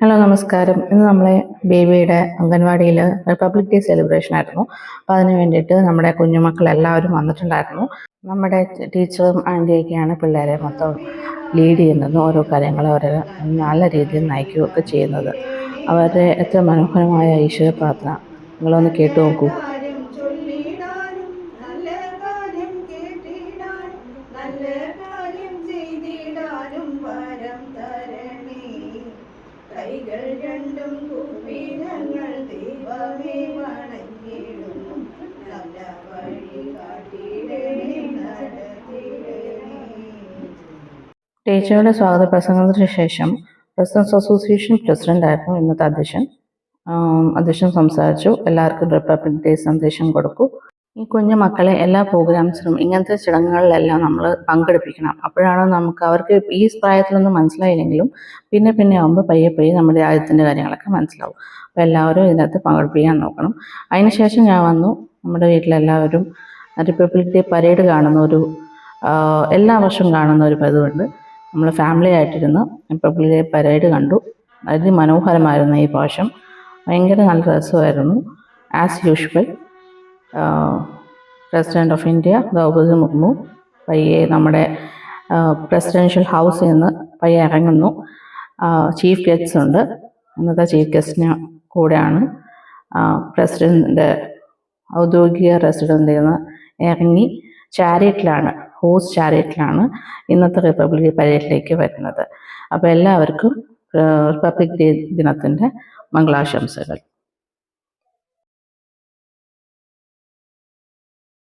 Hello നമസ്കാരം. ഇന്ന് നമ്മളെ ബേബിയുടെ അംഗൻവാടിയിൽ റിപ്പബ്ലിക് ഡേ സെലിബ്രേഷൻ ആയിരുന്നു. അപ്പോൾ അതിന് വേണ്ടിയിട്ട് നമ്മുടെ കുഞ്ഞുമക്കളെല്ലാവരും വന്നിട്ടുണ്ടായിരുന്നു. നമ്മുടെ ടീച്ചറും ആൻറ്റിയൊക്കെയാണ് പിള്ളേരെ മൊത്തം ലീഡ് ചെയ്യുന്നത്. ഓരോ കാര്യങ്ങൾ അവരെ നല്ല രീതിയിൽ നയിക്കുകയൊക്കെ ചെയ്യുന്നത്. അവരുടെ എത്ര മനോഹരമായ ഈശ്വര പ്രാർത്ഥന നിങ്ങളൊന്ന് കേട്ടു നോക്കൂ. കൈകൾ രണ്ടും കൂപ്പി ഞങ്ങൾ ദൈവമേ വണങ്ങിടും, നല്ല വഴി കാട്ടിയിടണേ നടത്തിയിടണേ. ടീച്ചറുടെ സ്വാഗത പ്രസംഗത്തിന് ശേഷം റെസിഡൻസ് അസോസിയേഷൻ പ്രസിഡന്റ് ആയിരുന്നു ഇന്നത്തെ അധ്യക്ഷൻ സംസാരിച്ചു. എല്ലാവർക്കും റിപ്പബ്ലിക് ഡേ സന്ദേശം കൊടുക്കൂ. ഈ കുഞ്ഞു മക്കളെ എല്ലാ പ്രോഗ്രാംസിലും ഇങ്ങനത്തെ ചടങ്ങുകളിലെല്ലാം നമ്മൾ പങ്കെടുപ്പിക്കണം. അപ്പോഴാണ് നമുക്ക് അവർക്ക് ഈ പ്രായത്തിലൊന്നും മനസ്സിലായില്ലെങ്കിലും പിന്നെ ആകുമ്പോൾ പയ്യെ നമ്മുടെ രാജ്യത്തിൻ്റെ കാര്യങ്ങളൊക്കെ മനസ്സിലാവും. അപ്പോൾ എല്ലാവരും ഇതിനകത്ത് പങ്കെടുപ്പിക്കാൻ നോക്കണം. അതിനുശേഷം ഞാൻ വന്നു. നമ്മുടെ വീട്ടിലെല്ലാവരും റിപ്പബ്ലിക് ഡേ പരേഡ് എല്ലാ വർഷവും കാണുന്ന ഒരു പതിവുണ്ട്. നമ്മൾ ഫാമിലി ആയിട്ടിരുന്ന് റിപ്പബ്ലിക് ഡേ പരേഡ് കണ്ടു. അതിമനോഹരമായിരുന്നു ഈ പ്രാവശ്യം. ഭയങ്കര നല്ല രസമായിരുന്നു. As usual president of India Draupadi Murmu പയ്യെ നമ്മുടെ പ്രസിഡൻഷ്യൽ ഹൗസിൽ നിന്ന് പയ്യെ ഇറങ്ങുന്നു. ചീഫ് ഗസ്റ്റ് ഉണ്ട്. ഇന്നത്തെ ചീഫ് ഗസ്റ്റിന് കൂടെയാണ് പ്രസിഡന്റിൻ്റെ ഔദ്യോഗിക റെസിഡൻറ്റിൽ നിന്ന് ഇറങ്ങി ഹോസ് ചാരിയറ്റിലാണ് ഇന്നത്തെ റിപ്പബ്ലിക് പരേഡിലേക്ക് വരുന്നത്. അപ്പോൾ എല്ലാവർക്കും റിപ്പബ്ലിക് ഡേ ദിനത്തിൻ്റെ മംഗളാശംസകൾ.